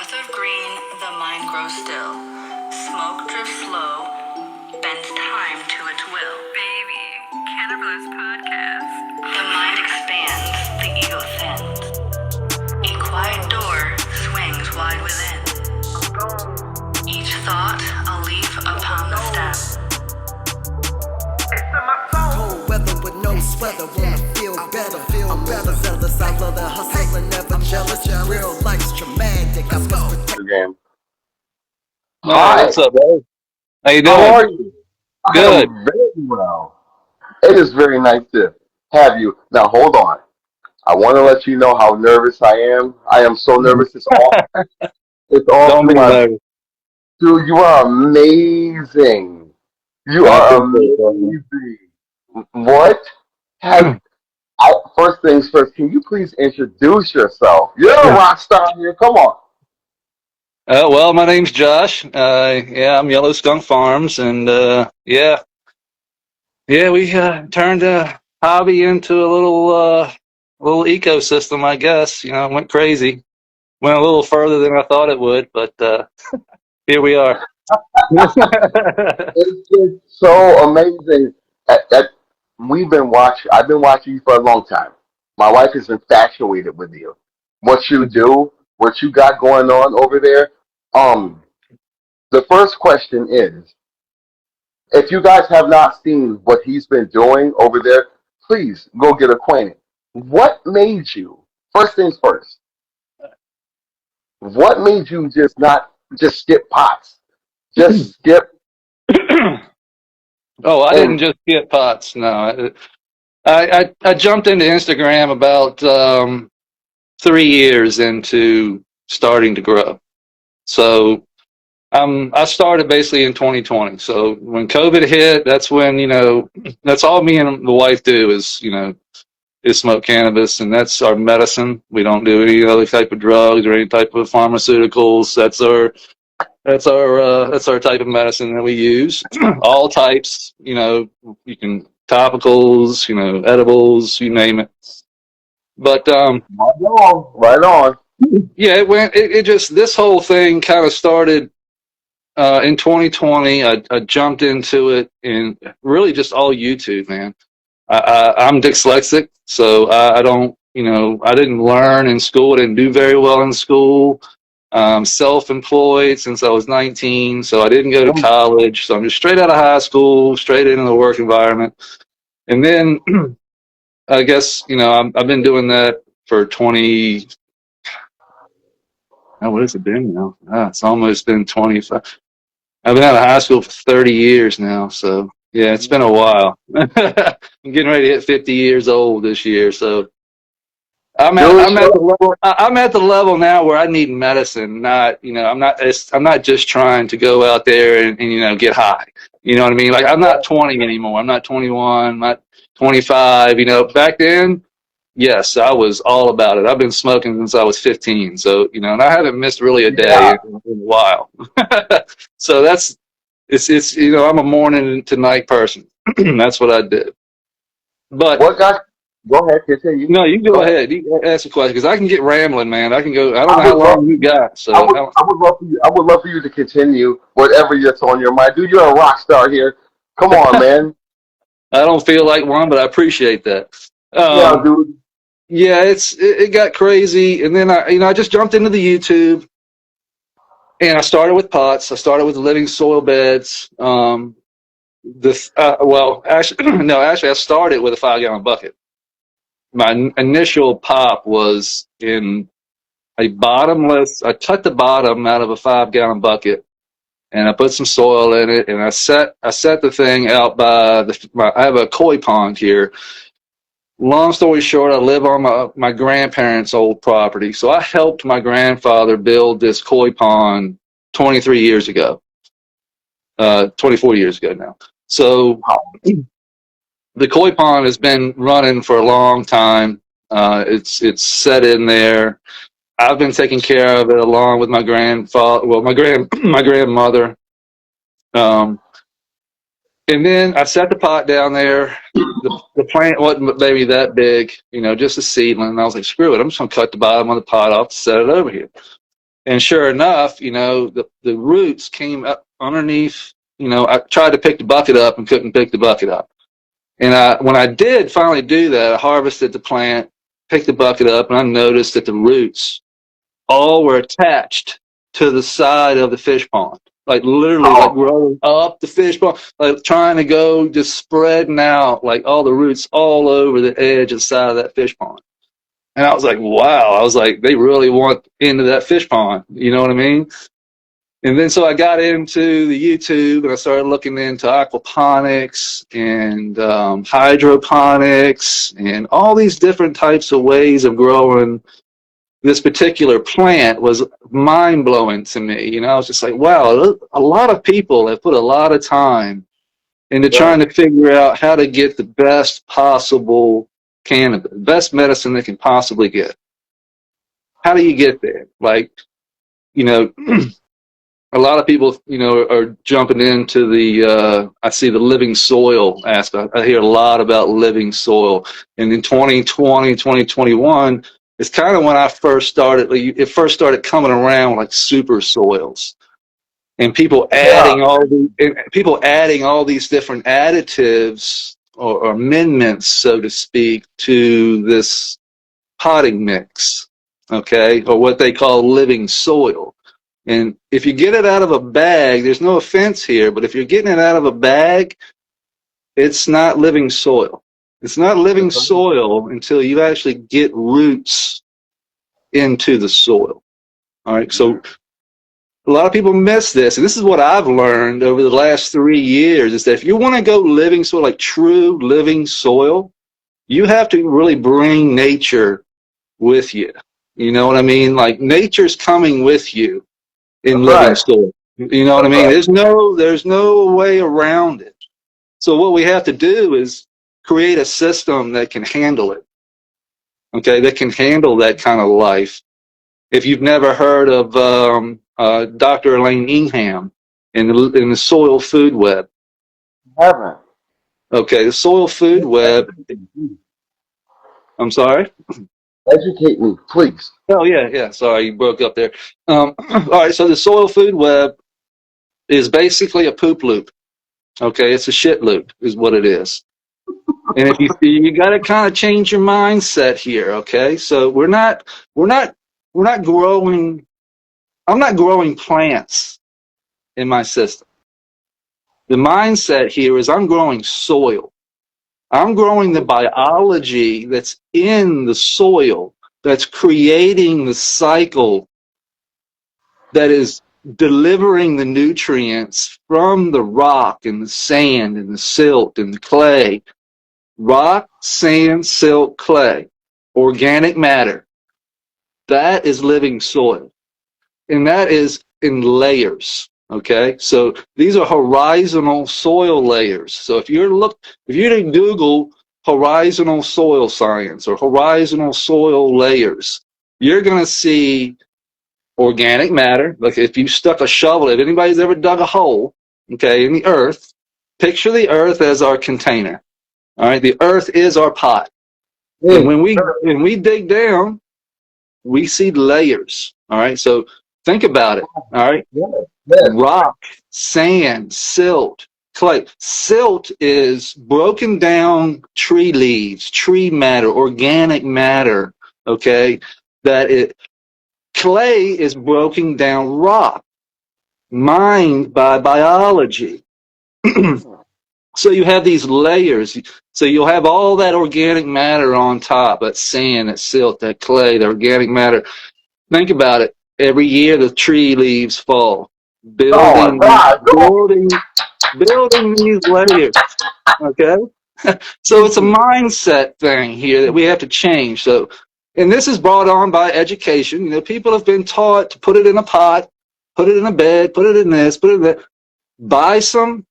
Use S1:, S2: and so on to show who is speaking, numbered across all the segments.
S1: North of green, the mind grows still. Smoke drifts slow, bends time to its will.
S2: Baby, Canna Brothers Podcast.
S1: The mind expands, the ego thins. A quiet door swings wide within. Each thought a leaf upon the stem.
S3: Cold weather with no sweater, wanna feel better. I'm better zealous, I love the hustle and never jealous. Real life's traumatic, I must protect.
S4: Again.
S5: Hi. What's up, bro? How you doing?
S4: How are you?
S5: Good.
S4: I am very well. It is very nice to have you. Now, hold on. I want to let you know how nervous I am. I am so nervous. It's all. It's all.
S5: Don't be nervous.
S4: Dude, you are amazing. You are amazing. What? First things first, can you please introduce yourself? You're a rock star here. Come on.
S5: Well, my name's Josh. I'm Yellow Skunk Farms, and we turned a hobby into a little ecosystem, I guess. You know, went crazy, went a little further than I thought it would, but here we are.
S4: It's just so amazing. I've been watching you for a long time. My wife is infatuated with you. What you do, what you got going on over there. The first question is, if you guys have not seen what he's been doing over there, please go get acquainted. What made you, first things first, what made you not just skip pots? Just skip.
S5: Oh, I didn't just get pots. No, I jumped into Instagram about 3 years into starting to grow. So I started basically in 2020. So when COVID hit, that's when, that's all me and the wife do is smoke cannabis, and that's our medicine. We don't do any other type of drugs or any type of pharmaceuticals. That's our type of medicine that we use. All types, you can topicals, edibles, you name it. But
S4: right on.
S5: Yeah, this whole thing kind of started in 2020. I jumped into it in really just all YouTube, man. I'm dyslexic, so I don't, I didn't learn in school. I didn't do very well in school. Self-employed since I was 19, so I didn't go to college. So I'm just straight out of high school, straight into the work environment. And then I guess, I've been doing that for 20. What has it been now? It's almost been 25. I've been out of high school for 30 years now, so yeah, it's been a while. I'm getting ready to hit 50 years old this year, so I'm at the level now where I need medicine. Not, I'm not just trying to go out there and get high. You know what I mean? Like, I'm not 20 anymore. I'm not 21. I'm not 25. Back then, yes, I was all about it. I've been smoking since I was 15. So, and I haven't missed really a day in a while. So it's I'm a morning to night person. That's what I did. But
S4: Go ahead, continue.
S5: No, you go ahead. You ask a question because I can get rambling, man. I can go. I don't know how long you got. So
S4: I would love for you to continue whatever that's on your mind. Dude, you're a rock star here. Come on, man.
S5: I don't feel like one, but I appreciate that.
S4: Yeah, dude.
S5: Yeah, it got crazy, and then I just jumped into the YouTube, and I started with pots. I started with living soil beds. Actually, I started with a 5-gallon bucket. My initial pop was in I cut the bottom out of a 5-gallon bucket, and I put some soil in it, and I set the thing out by I have a koi pond here. Long story short, I live on my grandparents' old property, so I helped my grandfather build this koi pond 23 years ago, 24 years ago now. So the koi pond has been running for a long time. It's set in there. I've been taking care of it along with my grandfather. Well, my grandmother. And then I set the pot down there. The plant wasn't maybe that big, just a seedling. And I was like, screw it. I'm just gonna cut the bottom of the pot off to set it over here. And sure enough, the roots came up underneath. I tried to pick the bucket up and couldn't pick the bucket up. And when I did finally do that, I harvested the plant, picked the bucket up, and I noticed that the roots all were attached to the side of the fish pond. Like literally like growing up the fish pond, like trying to go, just spreading out, like all the roots all over the edge of the side of that fish pond. And I was like, wow. I was like, they really want into that fish pond. You know what I mean? And then so I got into the YouTube and I started looking into aquaponics and hydroponics and all these different types of ways of growing this particular plant. Was mind-blowing to me. I was just like, wow, a lot of people have put a lot of time into trying to figure out how to get the best possible cannabis, best medicine they can possibly get. How do you get there? Like, a lot of people, are jumping into I see the living soil aspect. I hear a lot about living soil. And in 2020, 2021, it's kind of when it first started coming around, like super soils. And people adding all these different additives or amendments, so to speak, to this potting mix, okay, or what they call living soil. And if you get it out of a bag, there's no offense here, but if you're getting it out of a bag, it's not living soil. It's not living soil until you actually get roots into the soil. All right, so a lot of people miss this, and this is what I've learned over the last 3 years, is that if you want to go living soil, like true living soil, you have to really bring nature with you. You know what I mean? Like nature's coming with you in living soil. You know what I mean? There's no way around it. So what we have to do is create a system that can handle it. Okay, that can handle that kind of life. If you've never heard of Dr. Elaine Ingham in the soil food web.
S4: I haven't.
S5: Okay, the soil food web. I'm sorry?
S4: Educate me, please.
S5: Oh, yeah. Sorry, you broke up there. All right, so the soil food web is basically a poop loop. Okay, it's a shit loop is what it is. And if you got to kind of change your mindset here, okay? So we're not growing. I'm not growing plants in my system. The mindset here is I'm growing soil. I'm growing the biology that's in the soil, that's creating the cycle that is delivering the nutrients from the rock and the sand and the silt and the clay. Rock, sand, silt, clay, organic matter. That is living soil. And that is in layers. Okay, so these are horizontal soil layers. So if you didn't Google horizontal soil science or horizontal soil layers, you're going to see organic matter. Like if you stuck a shovel, if anybody's ever dug a hole, okay, in the earth, picture the earth as our container. All right, the earth is our pot. And when we dig down, we see layers. All right, so think about it. All right. Rock, sand, silt, clay. Silt is broken down tree leaves, tree matter, organic matter, okay? Clay is broken down rock, mined by biology. So you have these layers. So you'll have all that organic matter on top, that sand, that silt, that clay, the organic matter. Think about it. Every year the tree leaves fall. Building these layers, okay? So it's a mindset thing here that we have to change. So, and this is brought on by education. People have been taught to put it in a pot, put it in a bed, put it in this, put it in that. Buy some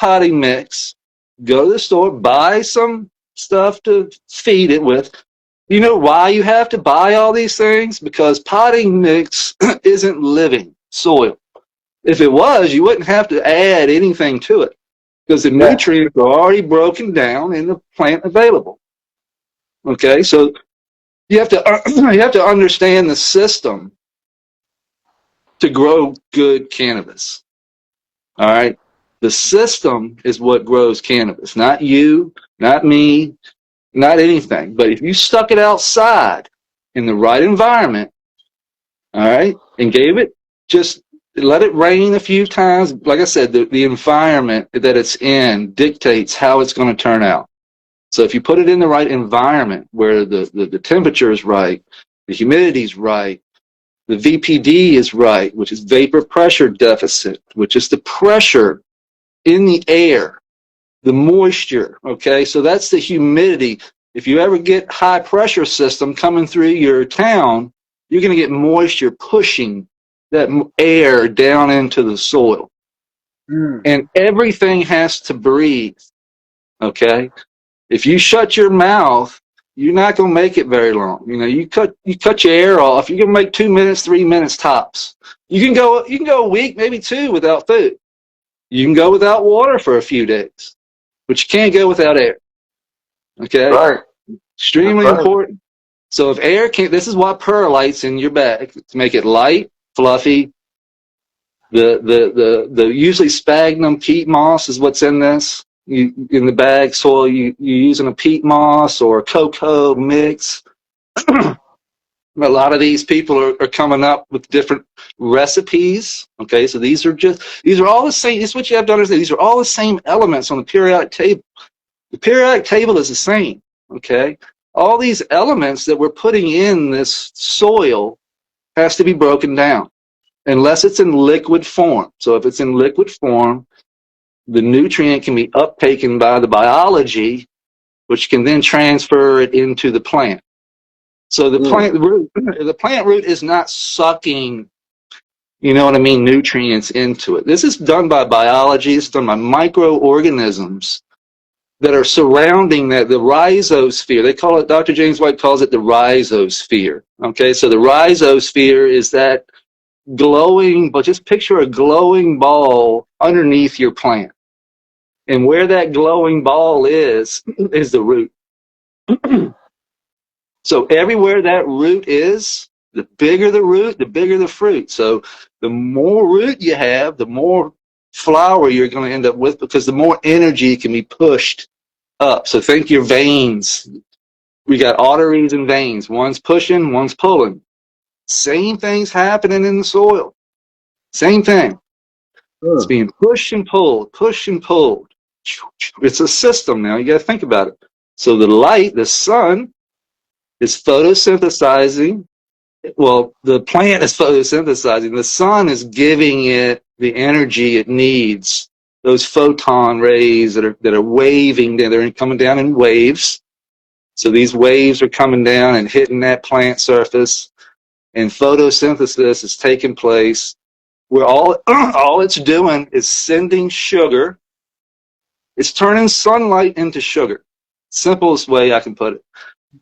S5: potting mix, go to the store, buy some stuff to feed it with. You know why you have to buy all these things? Because potting mix isn't living soil. If it was, you wouldn't have to add anything to it because the nutrients are already broken down in the plant available. Okay, so you have to understand the system to grow good cannabis. All right. The system is what grows cannabis, not you, not me, not anything. But if you stuck it outside in the right environment, all right, and gave it, just let it rain a few times. Like I said, the environment that it's in dictates how it's going to turn out. So if you put it in the right environment where the temperature is right, the humidity is right, the VPD is right, which is vapor pressure deficit, which is the pressure in the air, the moisture, okay? So that's the humidity. If you ever get high pressure system coming through your town, you're going to get moisture pushing that air down into the soil. And everything has to breathe, okay? If you shut your mouth, you're not going to make it very long. You know, you cut your air off, you can make 2 minutes, 3 minutes tops. You can go a week, maybe 2 without food. You can go without water for a few days, but you can't go without air. Okay?
S4: Right.
S5: Extremely
S4: Right.
S5: important. So if air can't, this is why perlite's in your bag, to make it light, fluffy. The usually sphagnum peat moss is what's in this. In the bag soil, you're using a peat moss or a cocoa mix. A lot of these people are coming up with different recipes. Okay, so these are all the same. This is what you have to understand. These are all the same elements on the periodic table. The periodic table is the same. Okay, all these elements that we're putting in this soil has to be broken down, unless it's in liquid form. So if it's in liquid form, the nutrient can be uptaken by the biology, which can then transfer it into the plant. So the plant root is not sucking, you know what I mean, nutrients into it. This is done by biology. It's done by microorganisms that are surrounding the rhizosphere. They call it, Dr. James White calls it the rhizosphere. Okay, so the rhizosphere is that glowing, but just picture a glowing ball underneath your plant. And where that glowing ball is the root. So everywhere that root is, the bigger the root, the bigger the fruit. So the more root you have, the more flower you're going to end up with, because the more energy can be pushed up. So think your veins. We got arteries and veins. One's pushing, one's pulling. Same thing's happening in the soil. Same thing. It's being pushed and pulled, pushed and pulled. It's a system now. You got to think about it. So the light, the sun, is photosynthesizing. Well, the plant is photosynthesizing. The sun is giving it the energy it needs. Those photon rays that are waving, they're coming down in waves. So these waves are coming down and hitting that plant surface, and photosynthesis is taking place. Where all it's doing is sending sugar. It's turning sunlight into sugar. Simplest way I can put it.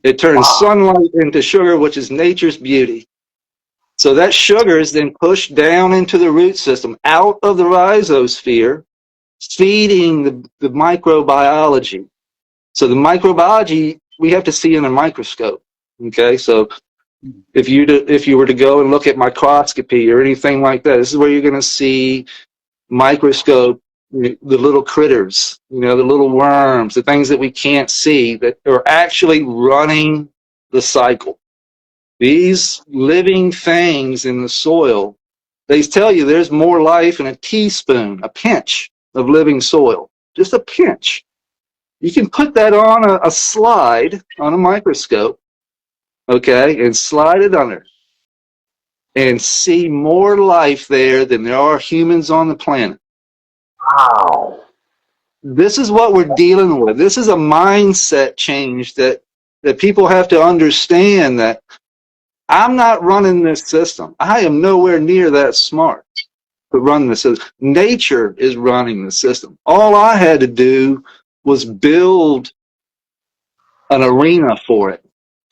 S5: It turns sunlight into sugar, which is nature's beauty. So that sugar is then pushed down into the root system, out of the rhizosphere, feeding the microbiology. So the microbiology we have to see in a microscope. Okay, so if you were to go and look at microscopy or anything like that, this is where you're going to see microscope, the little critters, you know, the little worms, the things that we can't see that are actually running the cycle. These living things in the soil, they tell you there's more life in a teaspoon, a pinch of living soil, just a pinch. You can put that on a slide on a microscope, okay, and slide it under and see more life there than there are humans on the planet.
S4: Wow.
S5: This is what we're dealing with. This is a mindset change that people have to understand, that I'm not running this system. I am nowhere near that smart to run this system. Nature is running the system. All I had to do was build an arena for it,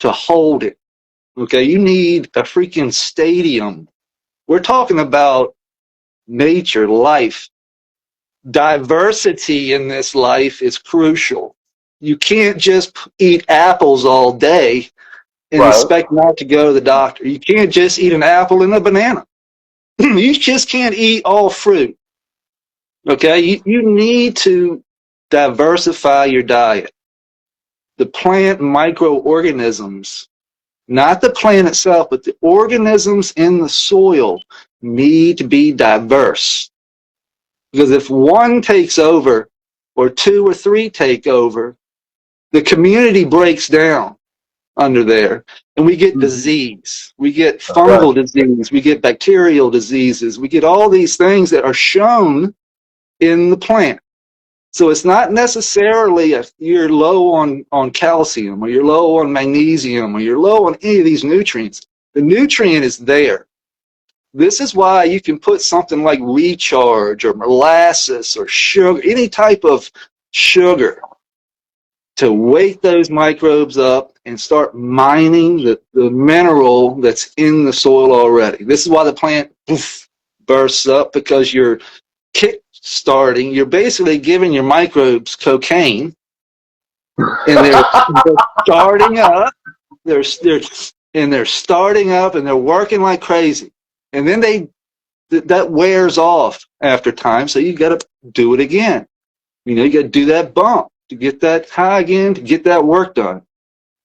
S5: to hold it. Okay, you need a freaking stadium. We're talking about nature, life. Diversity in this life is crucial. You can't just eat apples all day and expect not to go to the doctor. You can't just eat an apple and a banana. You just can't eat all fruit. Okay, you need to diversify your diet. The plant microorganisms, not the plant itself, but the organisms in the soil need to be diverse. Because if one takes over, or two or three take over, the community breaks down under there, and we get disease. We get fungal disease. We get bacterial diseases. We get all these things that are shown in the plant. So it's not necessarily if you're low on calcium, or you're low on magnesium, or you're low on any of these nutrients. The nutrient is there. This is why you can put something like recharge or molasses or sugar, any type of sugar, to wake those microbes up and start mining the mineral that's in the soil already. This is why the plant bursts up, because you're kick-starting, you're basically giving your microbes cocaine, and they're starting up, they're starting up, and they're working like crazy. And then that wears off after time, so you got to do it again. You got to do that bump to get that high again, to get that work done.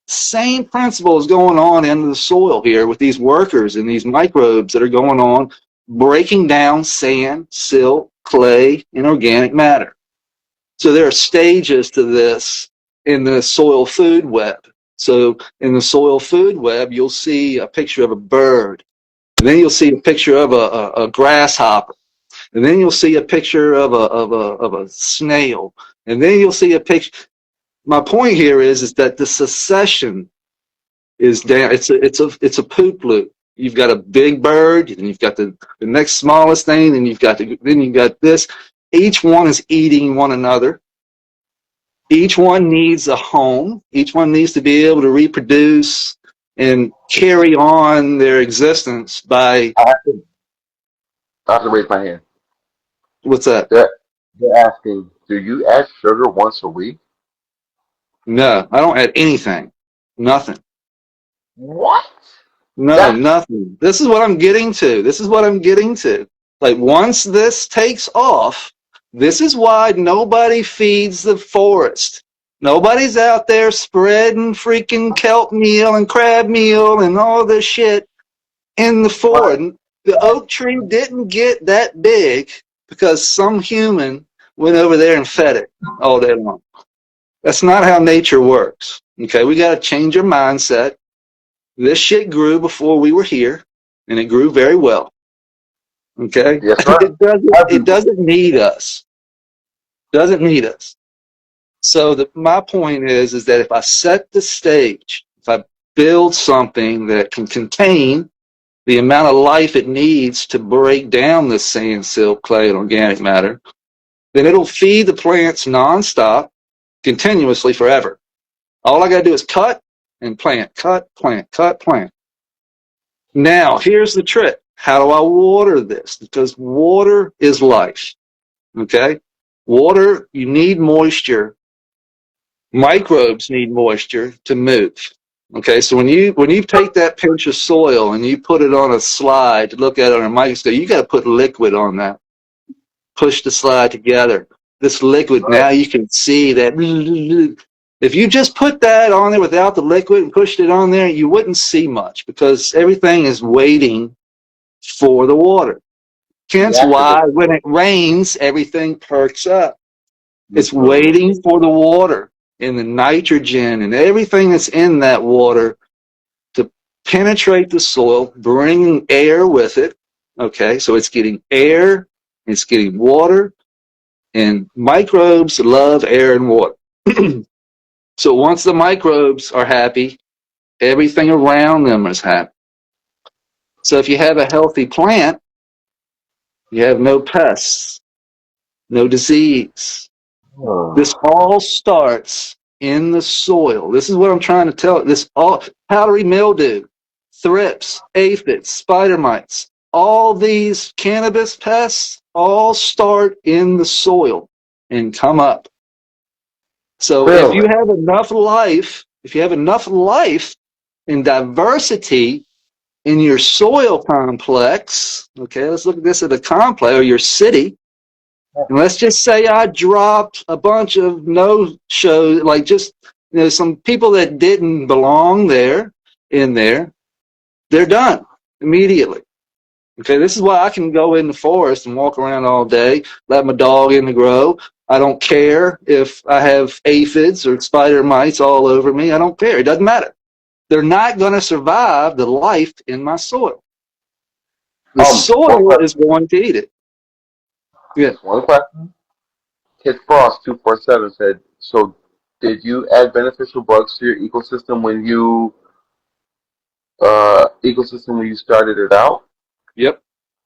S5: Same principle is going on in the soil here with these workers and these microbes that are going on, breaking down sand, silt, clay, and organic matter. So there are stages to this in the soil food web. So in the soil food web, you'll see a picture of a bird, and then you'll see a picture of a grasshopper, and then you'll see a picture of a snail, and then you'll see a picture. My point here is that the succession is down. It's a poop loop. You've got a big bird, and you've got the next smallest thing, and then you've got this. Each one is eating one another. Each one needs a home. Each one needs to be able to reproduce and carry on their existence by.
S4: I have to raise my hand.
S5: What's that?
S4: They're asking, do you add sugar once a week?
S5: No, I don't add anything. Nothing.
S4: What?
S5: No, nothing. This is what I'm getting to. Like, once this takes off, this is why nobody feeds the forest. Nobody's out there spreading freaking kelp meal and crab meal and all this shit in the forest. The oak tree didn't get that big because some human went over there and fed it all day long. That's not how nature works. Okay, we got to change our mindset. This shit grew before we were here, and it grew very well. Okay?
S4: Yes, sir.
S5: It doesn't need us. Doesn't need us. So my point is that if I set the stage, if I build something that can contain the amount of life it needs to break down this sand, silt, clay, and organic matter, then it'll feed the plants nonstop, continuously, forever. All I got to do is cut and plant, cut, plant, cut, plant. Now, here's the trick. How do I water this? Because water is life. Okay? Water, you need moisture. Microbes need moisture to move. Okay, so when you take that pinch of soil and you put it on a slide to look at it on a microscope, you got to put liquid on that. Push the slide together. This liquid, now you can see that. If you just put that on there without the liquid and pushed it on there, you wouldn't see much, because everything is waiting for the water. Hence why when it rains, everything perks up. It's waiting for the water and the nitrogen and everything that's in that water to penetrate the soil, bringing air with it. Okay, so it's getting air, it's getting water, and microbes love air and water. So once the microbes are happy, everything around them is happy. So if you have a healthy plant, you have no pests, no disease. This all starts in the soil. This is what I'm trying to tell you. This all powdery mildew, thrips, aphids, spider mites, all these cannabis pests all start in the soil and come up. So if you have enough life and diversity, in your soil complex, okay, let's look at this at a complex, or your city, and let's just say I dropped a bunch of no-shows, like just, some people that didn't belong there, in there, they're done immediately. Okay, this is why I can go in the forest and walk around all day, let my dog in the grow. I don't care if I have aphids or spider mites all over me. I don't care. It doesn't matter. They're not going to survive the life in my soil. The soil is going to eat it. Yeah.
S4: One question. Kid Frost 247 said, so did you add beneficial bugs to your ecosystem when you started it out?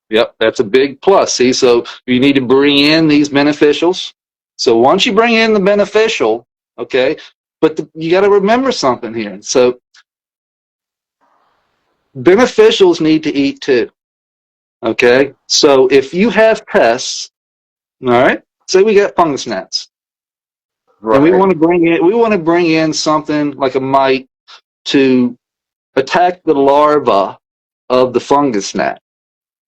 S5: Yep, that's a big plus. See, so you need to bring in these beneficials. So once you bring in the beneficial, okay, but you got to remember something here. So beneficials need to eat too. Okay, so if you have pests, all right, say we got fungus gnats, and we want to bring in something like a mite to attack the larva of the fungus gnat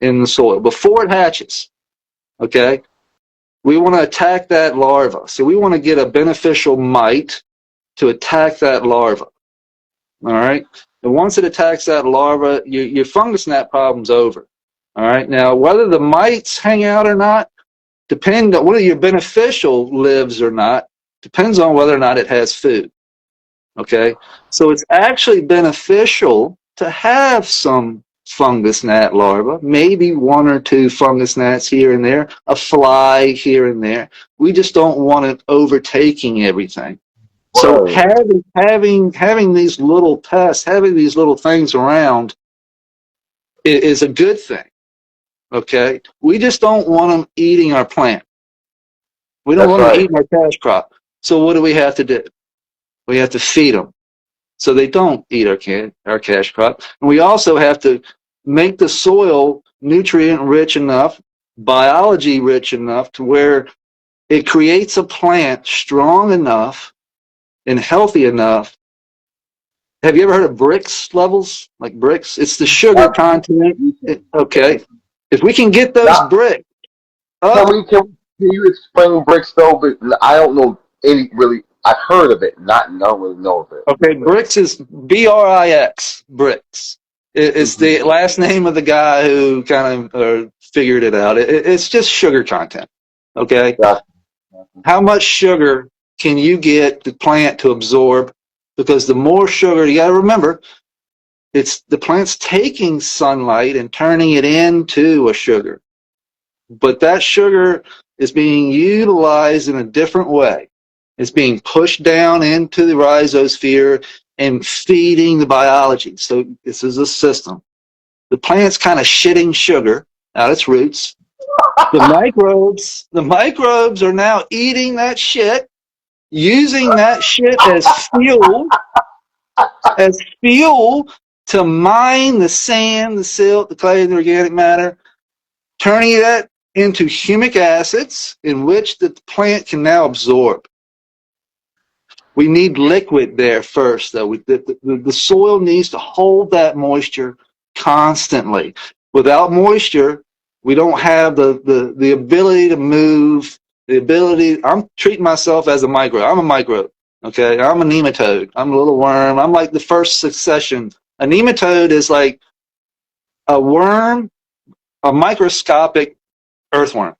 S5: in the soil before it hatches. Okay, we want to attack that larva. So we want to get a beneficial mite to attack that larva. All right, and once it attacks that larva, your fungus gnat problem's over. All right, now whether the mites hang out or not, depend on whether your beneficial lives or not, depends on whether or not it has food. Okay, so it's actually beneficial to have some fungus gnat larva, maybe one or two fungus gnats here and there, a fly here and there. We just don't want it overtaking everything. So having these little pests, having these little things around is a good thing. Okay, we just don't want them eating our plant. We don't want them eating our cash crop. So what do we have to do? We have to feed them so they don't eat our cash crop. And we also have to make the soil nutrient rich enough, biology rich enough to where it creates a plant strong enough and healthy enough. Have you ever heard of bricks levels? Like bricks? It's the sugar content. Okay. If we can get those bricks up.
S4: Can you explain bricks though? But I don't know any really. I've heard of it, I don't really know of it.
S5: Okay, bricks is BRIX, bricks. It's the last name of the guy who kind of figured it out. It's just sugar content. Okay.
S4: Yeah.
S5: How much sugar can you get the plant to absorb? Because the more sugar, you got to remember, it's the plant's taking sunlight and turning it into a sugar. But that sugar is being utilized in a different way. It's being pushed down into the rhizosphere and feeding the biology. So this is a system. The plant's kind of shitting sugar out its roots. The microbes are now eating that shit, using that shit as fuel to mine the sand, the silt, the clay, and the organic matter, turning that into humic acids in which the plant can now absorb. We need liquid there first, though. The soil needs to hold that moisture constantly. Without moisture, we don't have the ability to move, I'm treating myself as a microbe. I'm a microbe, okay? I'm a nematode. I'm a little worm. I'm like the first succession. A nematode is like a worm, a microscopic earthworm.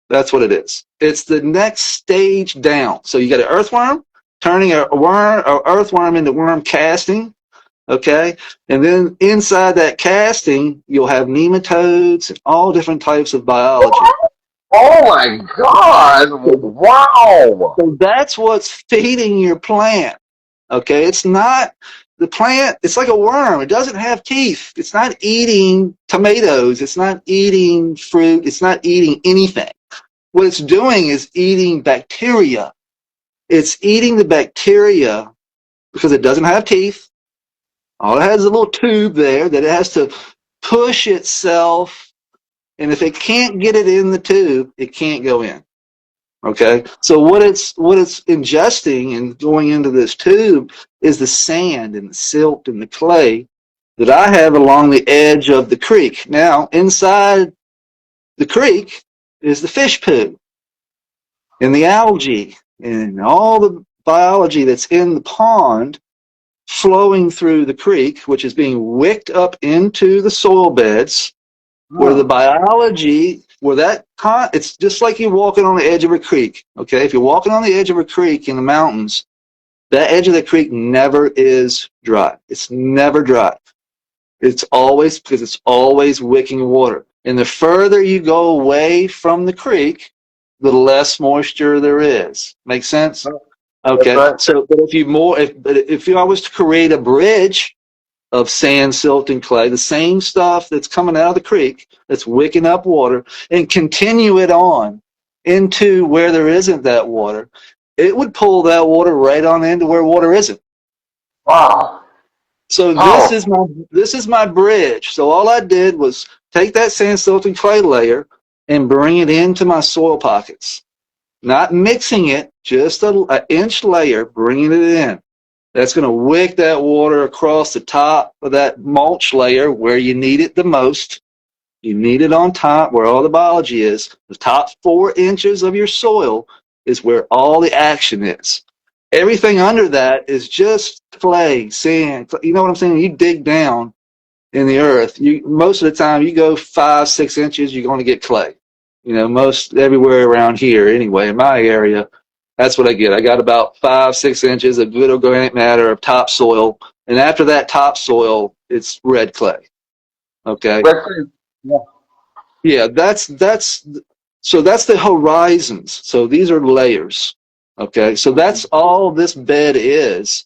S5: That's what it is. It's the next stage down. So you got an earthworm, turning a earthworm into worm casting, okay? And then inside that casting, you'll have nematodes and all different types of biology.
S4: Oh my God! Wow!
S5: So that's what's feeding your plant, okay? It's not the plant, it's like a worm. It doesn't have teeth. It's not eating tomatoes. It's not eating fruit. It's not eating anything. What it's doing is eating bacteria. It's eating the bacteria because it doesn't have teeth. All it has is a little tube there that it has to push itself, and if it can't get it in the tube, it can't go in. Okay? So what it's ingesting and going into this tube is the sand and the silt and the clay that I have along the edge of the creek. Now, inside the creek is the fish poo and the algae and all the biology that's in the pond flowing through the creek, which is being wicked up into the soil beds, where the biology, it's just like you're walking on the edge of a creek. Okay, if you're walking on the edge of a creek in the mountains, that edge of the creek never is dry. It's never dry. It's always, because it's always wicking water. And the further you go away from the creek, the less moisture there is. Make sense? Okay.
S4: Right.
S5: So, but if I was to create a bridge of sand, silt, and clay, the same stuff that's coming out of the creek, that's wicking up water, and continue it on into where there isn't that water, it would pull that water right on into where water isn't.
S4: Wow.
S5: So this is my bridge. So all I did was take that sand, silt, and clay layer and bring it into my soil pockets. Not mixing it, just an inch layer, bringing it in. That's going to wick that water across the top of that mulch layer where you need it the most. You need it on top where all the biology is. The top 4 inches of your soil is where all the action is. Everything under that is just clay, sand. You know what I'm saying? You dig down in the earth. Most of the time, you go 5, 6 inches, you're going to get clay. You know, most everywhere around here, anyway, in my area, that's what I get. I got about 5, 6 inches of good organic matter of topsoil, and after that topsoil, it's red clay. Okay.
S4: Yeah.
S5: Yeah, that's the horizons. So these are layers. Okay, so that's all this bed is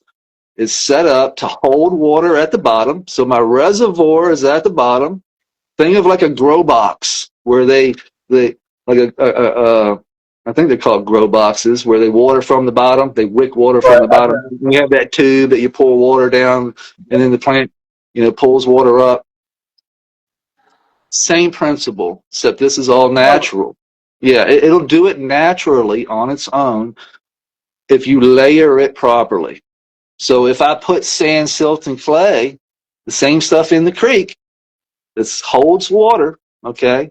S5: set up to hold water at the bottom. So my reservoir is at the bottom. Think of like a grow box where they like I think they're called grow boxes, where they water from the bottom. They wick water from the bottom. You have that tube that you pour water down, and then the plant, pulls water up. Same principle, except this is all natural. Yeah, it'll do it naturally on its own if you layer it properly. So if I put sand, silt, and clay, the same stuff in the creek, this holds water, okay,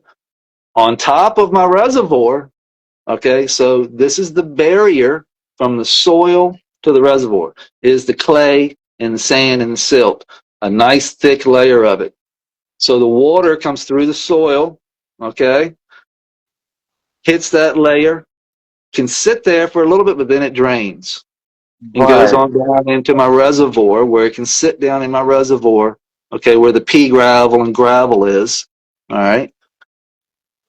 S5: on top of my reservoir, okay, so this is the barrier from the soil to the reservoir, is the clay and the sand and the silt, a nice thick layer of it. So the water comes through the soil, okay, hits that layer, can sit there for a little bit, but then it drains and goes on down into my reservoir, where it can sit down in my reservoir, okay, where the pea gravel and gravel is, all right?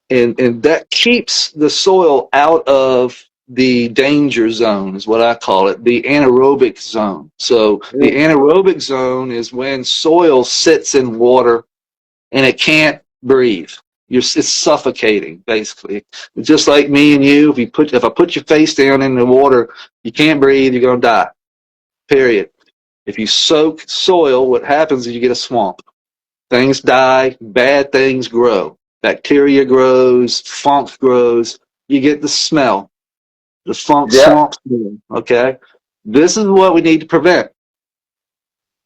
S5: And that keeps the soil out of the danger zone, is what I call it, the anaerobic zone. So the anaerobic zone is when soil sits in water and it can't breathe. It's suffocating, basically. Just like me and you, if I put your face down in the water, you can't breathe, you're going to die, period. If you soak soil, what happens is you get a swamp. Things die, bad things grow. Bacteria grows, funk grows, you get the smell, the funk swamp smell, okay? This is what we need to prevent.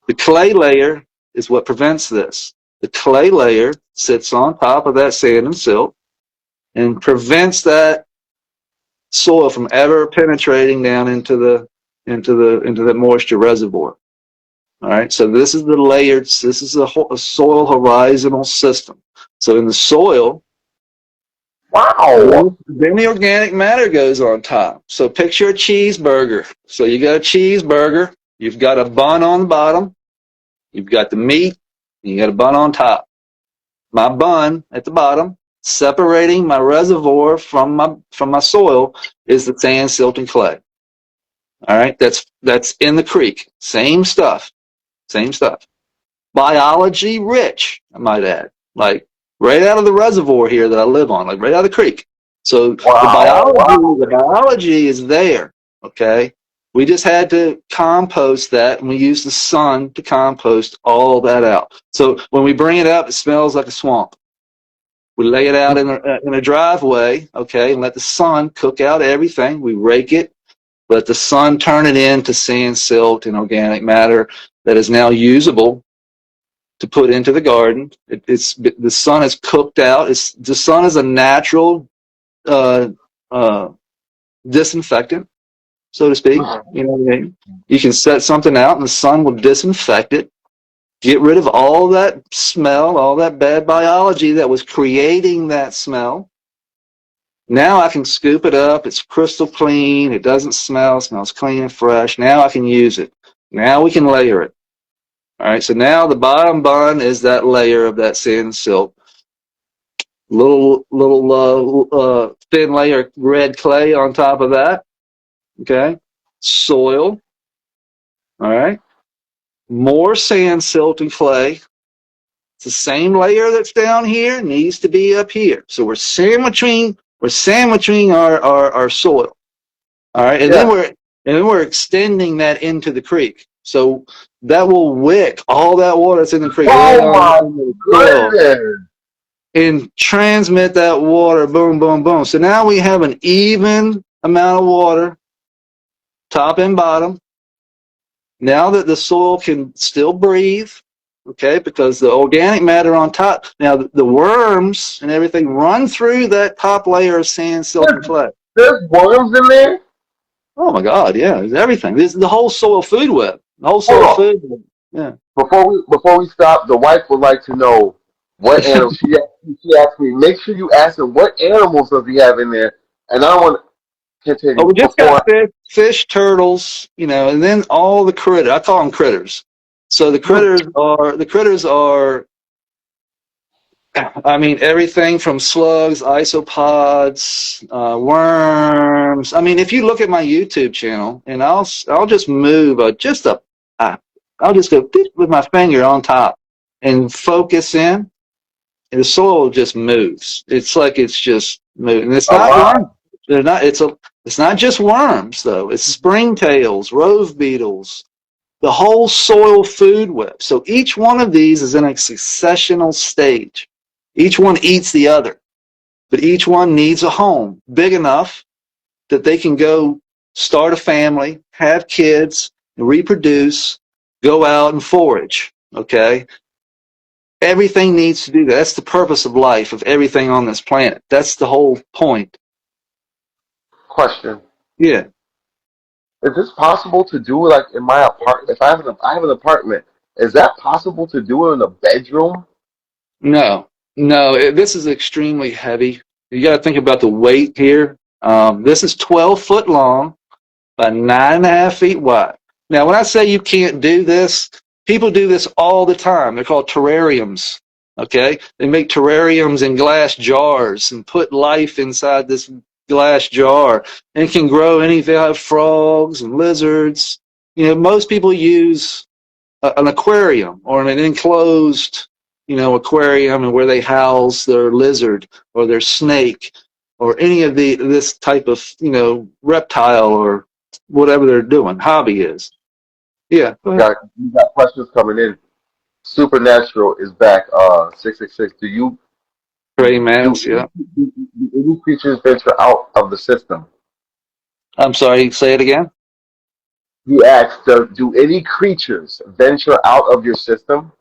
S5: The clay layer is what prevents this. The clay layer sits on top of that sand and silt and prevents that soil from ever penetrating down into the moisture reservoir. All right, so this is the layered, this is a soil horizontal system. So in the soil, then the organic matter goes on top. So picture a cheeseburger. So you got a cheeseburger, you've got a bun on the bottom, you've got the meat, and you got a bun on top. My bun at the bottom, separating my reservoir from my soil, is the sand, silt, and clay. All right, that's in the creek. Same stuff. Biology rich, I might add. Like right out of the reservoir here that I live on, like right out of the creek. So the biology is there, okay? We just had to compost that, and we use the sun to compost all that out. So when we bring it up, it smells like a swamp. We lay it out in a driveway, okay, and let the sun cook out everything. We rake it, let the sun turn it into sand, silt, and organic matter that is now usable to put into the garden. The sun is cooked out. The sun is a natural disinfectant, so to speak. You know what I mean? You can set something out, and the sun will disinfect it, get rid of all that smell, all that bad biology that was creating that smell. Now I can scoop it up. It's crystal clean. It doesn't smell. It smells clean and fresh. Now I can use it. Now we can layer it. All right, so now the bottom bun is that layer of that sand silk. Little thin layer of red clay on top of that. Okay, soil. All right, more sand, silt, and clay. It's the same layer that's down here needs to be up here. So we're sandwiching our soil. All right, and then we're extending that into the creek. So that will wick all that water that's in the creek and transmit that water, boom, boom, boom. So now we have an even amount of water, top and bottom. Now that the soil can still breathe, okay, because the organic matter on top, now the worms and everything run through that top layer of sand, silt, and clay.
S4: There's worms in there?
S5: Oh my God, yeah, there's everything. This is the whole soil food web. The whole soil food web. Yeah.
S4: Before we stop, the wife would like to know what animals. She asked me, make sure you ask him what animals does he have in there, and I want to continue.
S5: Oh, we just got fish, turtles, and then all the critters. I call them critters. So the critters are. I mean, everything from slugs, isopods, worms. I mean, if you look at my YouTube channel, and I'll just move I'll just go with my finger on top and focus in, and the soil just moves. It's like it's just moving. And it's not worms. They're not. It's not just worms though. It's springtails, rove beetles, the whole soil food web. So each one of these is in a successional stage. Each one eats the other, but each one needs a home big enough that they can go start a family, have kids, reproduce, go out and forage, okay? Everything needs to do that. That's the purpose of life, of everything on this planet. That's the whole point.
S4: Question.
S5: Yeah.
S4: Is this possible to do like in my apartment? If I have an apartment, is that possible to do it in a bedroom?
S5: No, this is extremely heavy. You got to think about the weight here. This is 12 foot long by 9.5 feet wide. Now, when I say you can't do this, people do this all the time. They're called terrariums. Okay, they make terrariums in glass jars and put life inside this glass jar, and it can grow anything, frogs and lizards. Most people use an aquarium or an enclosed aquarium, and where they house their lizard or their snake or any of this type of reptile or whatever they're doing. Hobby is. Yeah.
S4: You got questions coming in. Supernatural is back. 666. Do you?
S5: Praying mantis. Yeah.
S4: Do any creatures venture out of the system?
S5: I'm sorry. Say it again.
S4: You asked, do any creatures venture out of your system?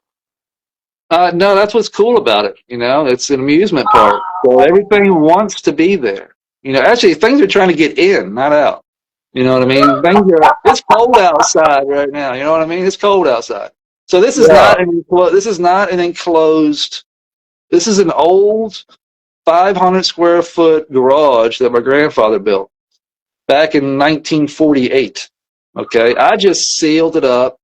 S5: No, that's what's cool about it. It's an amusement park. So everything wants to be there. Actually, things are trying to get in, not out. You know what I mean? It's cold outside right now. You know what I mean? It's cold outside. So this is not an enclosed. This is an old 500 square foot garage that my grandfather built back in 1948. Okay, I just sealed it up.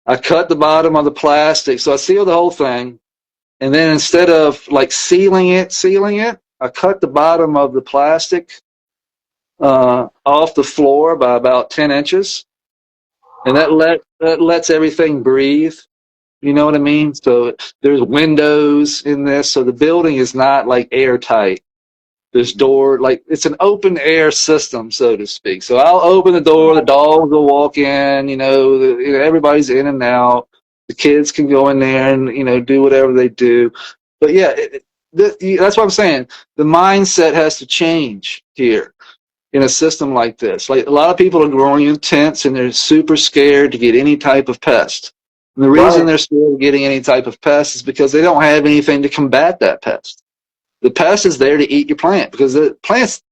S5: I cut the bottom of the plastic, so I sealed the whole thing, and then instead of like sealing it, I cut the bottom of the plastic off the floor by about 10 inches, and that lets everything breathe. You know what I mean? So there's windows in this, so the building is not like airtight. There's door, like it's an open air system, so to speak. So I'll open the door, the dogs will walk in, everybody's in and out. The kids can go in there and, do whatever they do. But yeah, that's what I'm saying. The mindset has to change here in a system like this. Like a lot of people are growing in tents and they're super scared to get any type of pest. And the reason
S4: Right.
S5: they're still getting any type of pest is because they don't have anything to combat that pest. The pest is there to eat your plant because the plants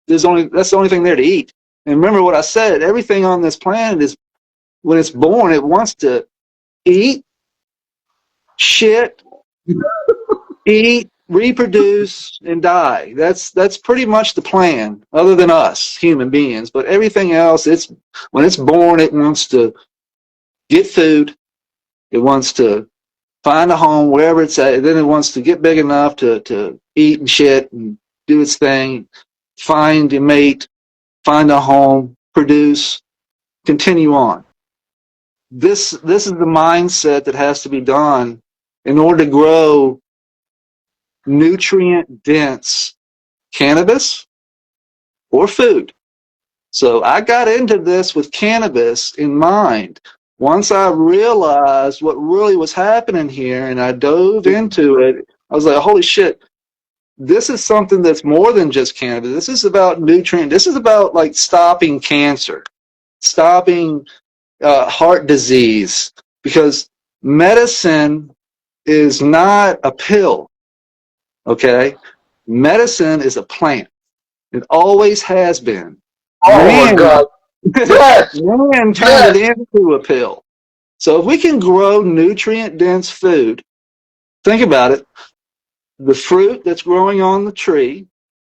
S5: that's the only thing there to eat. And remember what I said, everything on this planet is, when it's born, it wants to eat, shit, eat, reproduce, and die. That's pretty much the plan, other than us, human beings. But everything else, when it's born, it wants to get food. It wants to find a home wherever it's at. And then it wants to get big enough to eat and shit and do its thing, find a mate, find a home, produce, continue on. This is the mindset that has to be done in order to grow nutrient-dense cannabis or food. So I got into this with cannabis in mind. Once I realized what really was happening here and I dove into it, I was like, holy shit, this is something that's more than just cannabis. This is about nutrient. This is about like stopping cancer, stopping heart disease, because medicine is not a pill, okay? Medicine is a plant. It always has been.
S4: Oh my God. Yes.
S5: Man turned it into a pill. So if we can grow nutrient-dense food, think about it. The fruit that's growing on the tree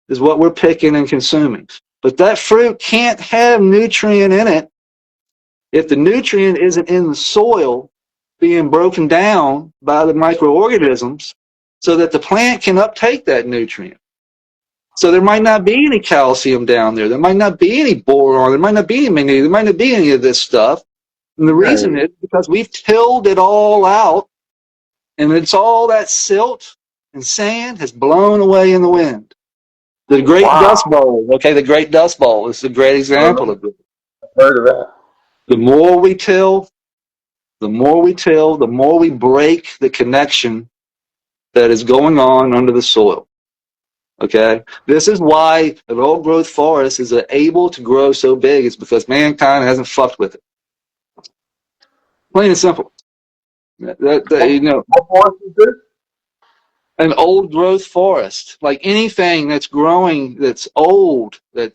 S5: is what we're picking and consuming. But that fruit can't have nutrient in it if the nutrient isn't in the soil being broken down by the microorganisms so that the plant can uptake that nutrient. So there might not be any calcium down there. There might not be any boron. There might not be any magnesium. There might not be any of this stuff. And the reason is because we've tilled it all out, and it's all that silt and sand has blown away in the wind. The Great Dust Bowl, okay, the Great Dust Bowl is a great example of it.
S4: Heard of that.
S5: The more we till, the more we break the connection that is going on under the soil. Okay? This is why an old growth forest is able to grow so big. It's because mankind hasn't fucked with it. Plain and simple. You know,
S4: What forest is this?
S5: an old growth forest, like anything that's growing, that's old, that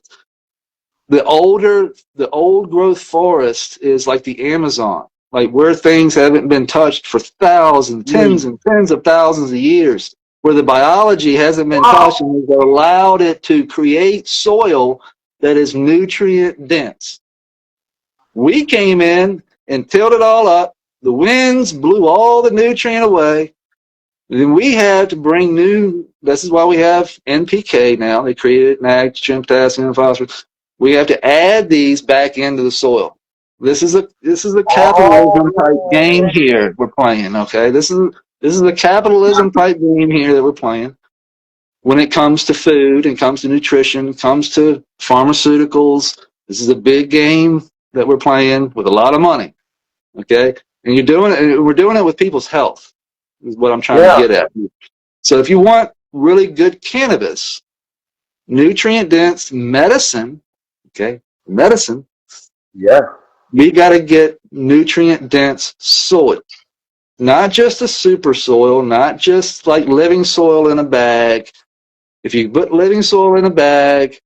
S5: the old growth forest is like the Amazon, like where things haven't been touched for thousands, tens and tens of thousands of years, where the biology hasn't been touched, and we've allowed it to create soil that is nutrient dense. We came in and tilled it all up. The winds blew all the nutrient away. Then we had to bring this is why we have NPK now. They created nitrogen, potassium, and phosphorus. We have to add these back into the soil. This is a capitalism type game here we're playing, okay? This is a capitalism type game here that we're playing. When it comes to food, and comes to nutrition, comes to pharmaceuticals, this is a big game that we're playing with a lot of money, okay? And we're doing it with people's health, is what I'm trying to get at. So if you want really good cannabis, nutrient-dense medicine, okay, medicine, we got to get nutrient-dense soil. Not just a super soil, not just like living soil in a bag. If you put living soil in a bag,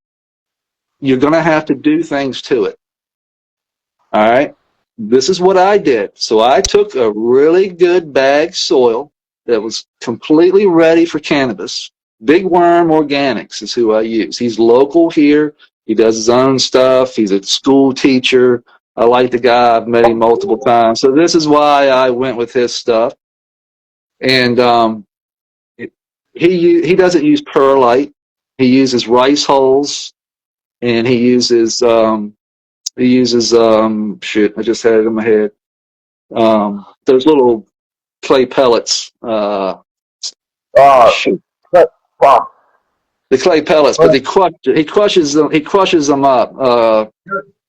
S5: you're going to have to do things to it. All right? This is what I did. So I took a really good bag soil that was completely ready for cannabis. Big Worm Organics is who I use. He's local here. He does his own stuff. He's a school teacher. I like the guy. I've met him multiple times. So this is why I went with his stuff. And he doesn't use perlite. He uses rice hulls, and he uses shit. I just had it in my head. Those little clay pellets. The clay pellets, but he crushes them. He crushes them up.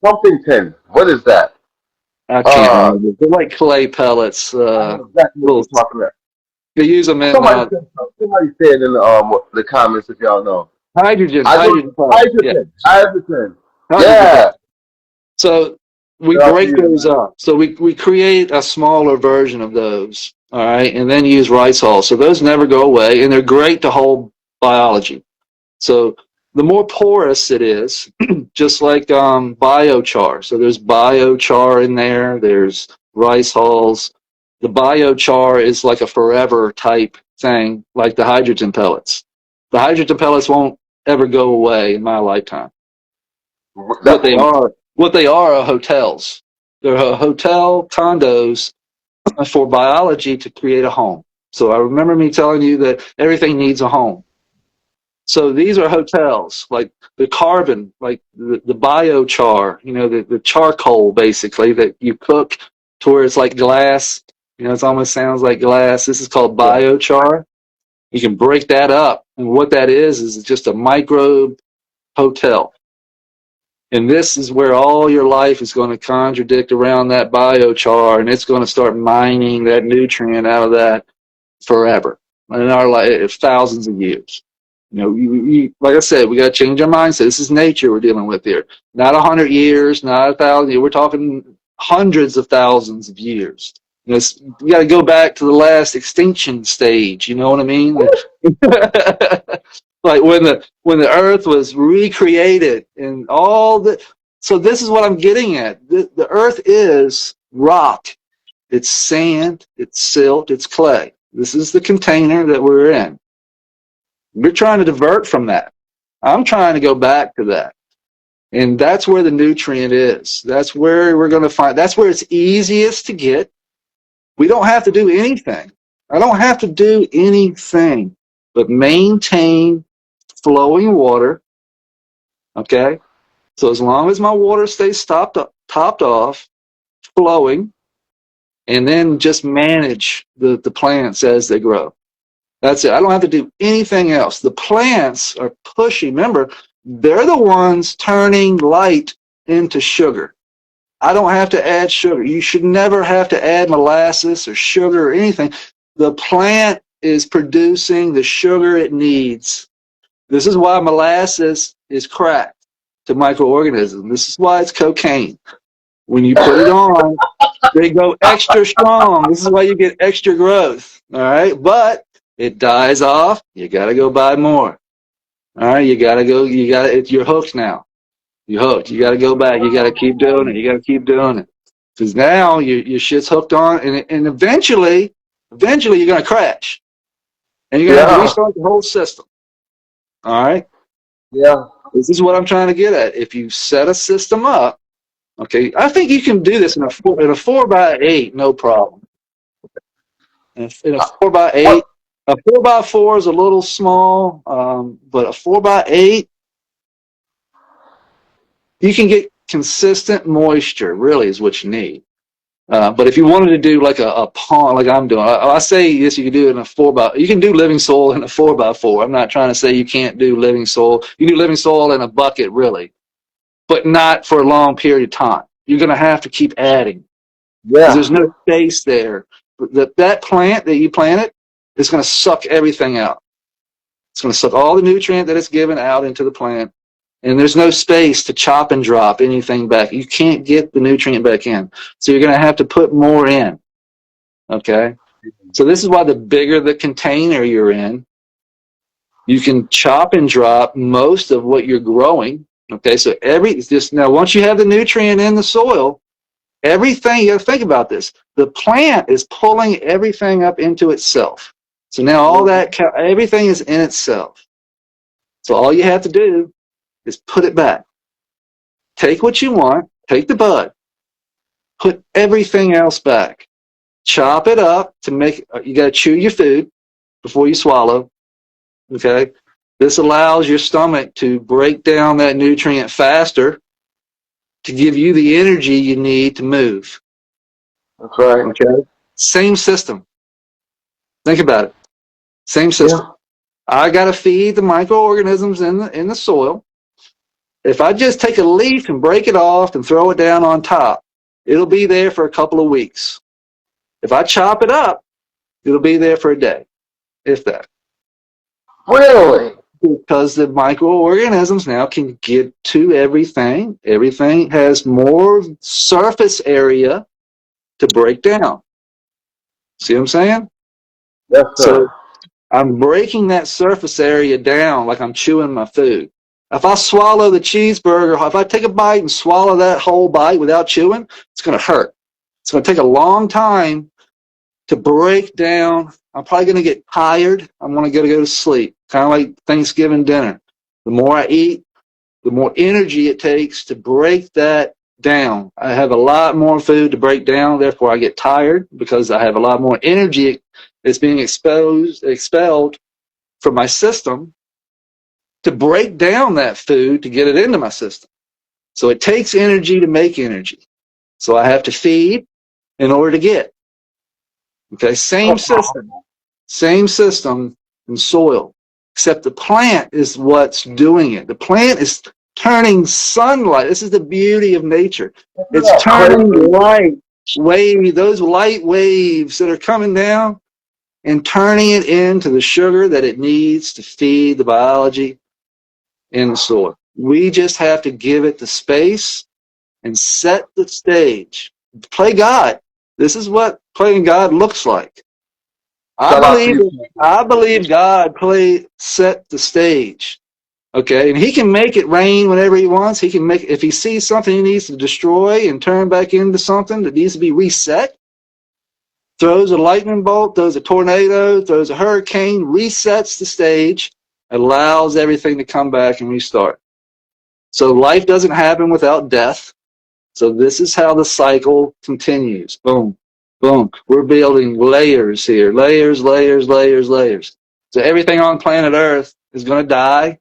S4: Something tin. What is that?
S5: I can't remember. They're like clay pellets.
S4: Little talking about.
S5: You use them in.
S4: Somebody said in the comments if y'all know.
S5: Hydrogen.
S4: Yeah.
S5: So we break those up. So we create a smaller version of those, all right, and then use rice hulls. So those never go away, and they're great to hold biology. So the more porous it is, just like biochar. So there's biochar in there. There's rice hulls. The biochar is like a forever type thing, like the hydrogen pellets. The hydrogen pellets won't ever go away in my lifetime. What they are hotels. They're hotel condos for biology to create a home. So I remember me telling you that everything needs a home. So these are hotels, like the carbon, like the biochar, the charcoal basically that you cook to where it's like glass. It almost sounds like glass. This is called biochar. You can break that up. And what that is just a microbe hotel. And this is where all your life is going to contradict around that biochar, and it's going to start mining that nutrient out of that forever. In our life, thousands of years. Like I said, we got to change our mindset. This is nature we're dealing with here. Not 100 years, not 1,000 years. We're talking hundreds of thousands of years. You got to go back to the last extinction stage. You know what I mean? Like when the earth was recreated and all the. So this is what I'm getting at. The earth is rock. It's sand. It's silt. It's clay. This is the container that we're in. We're trying to divert from that. I'm trying to go back to that. And that's where the nutrient is. That's where we're going to find. That's where it's easiest to get. We don't have to do anything. I don't have to do anything but maintain flowing water. Okay? So as long as my water stays topped off, flowing, and then just manage the plants as they grow. That's it. I don't have to do anything else. The plants are pushing. Remember, they're the ones turning light into sugar. I don't have to add sugar. You should never have to add molasses or sugar or anything. The plant is producing the sugar it needs. This is why molasses is crack to microorganisms. This is why it's cocaine. When you put it on, they go extra strong. This is why you get extra growth. All right? But it dies off. You got to go buy more. All right? You're hooked now. You're hooked. You got to go back. You got to keep doing it. You got to keep doing it. Because now your shit's hooked on, and eventually you're going to crash. And you're going to have to restart the whole system. All right?
S4: Yeah.
S5: This is what I'm trying to get at. If you set a system up, okay, I think you can do this in a 4x8, no problem. In a 4x8, a 4x4 is a little small, but a 4x8, you can get consistent moisture, really, is what you need. But if you wanted to do like a pond, like I'm doing, I say yes, you can do it in a 4x. You can do living soil in a 4x4. I'm not trying to say you can't do living soil. You can do living soil in a bucket, really, but not for a long period of time. You're going to have to keep adding. Yeah. There's no space there. That plant that you planted is going to suck everything out. It's going to suck all the nutrient that it's given out into the plant. And there's no space to chop and drop anything back. You can't get the nutrient back in. So you're going to have to put more in. Okay? So this is why the bigger the container you're in, you can chop and drop most of what you're growing. Okay? So now once you have the nutrient in the soil, everything, you got to think about this. The plant is pulling everything up into itself. So now everything is in itself. So all you have to do is put it back. Take what you want, take the bud, put everything else back. Chop it up to make, you got to chew your food before you swallow, okay? This allows your stomach to break down that nutrient faster to give you the energy you need to move.
S4: That's right.
S5: Okay? Same system. Think about it. Same system. Yeah. I got to feed the microorganisms in the soil. If I just take a leaf and break it off and throw it down on top, it'll be there for a couple of weeks. If I chop it up, it'll be there for a day, if that.
S4: Really?
S5: because the microorganisms now can get to everything. Everything has more surface area to break down. See what I'm saying?
S4: Yes, sir.
S5: So I'm breaking that surface area down like I'm chewing my food. If I swallow the cheeseburger, if I take a bite and swallow that whole bite without chewing, it's going to hurt. It's going to take a long time to break down. I'm probably going to get tired. I'm going to go to sleep, kind of like Thanksgiving dinner. The more I eat, the more energy it takes to break that down. I have a lot more food to break down, therefore I get tired because I have a lot more energy that's being expelled from my system to break down that food to get it into my system. So it takes energy to make energy. So I have to feed in order to get. Okay, same system in soil, except the plant is what's doing it. The plant is turning sunlight. This is the beauty of nature. It's turning those light waves that are coming down and turning it into the sugar that it needs to feed the biology in the soil. We just have to give it the space and set the stage. Play God. This is what playing God looks like. I believe God set the stage. Okay, and he can make it rain whenever he wants. He can make, if he sees something he needs to destroy and turn back into something that needs to be reset, throws a lightning bolt, throws a tornado, throws a hurricane, resets the stage, allows everything to come back and restart. So life doesn't happen without death. So this is how the cycle continues. Boom, boom. We're building layers here. Layers. So everything on planet Earth is going to die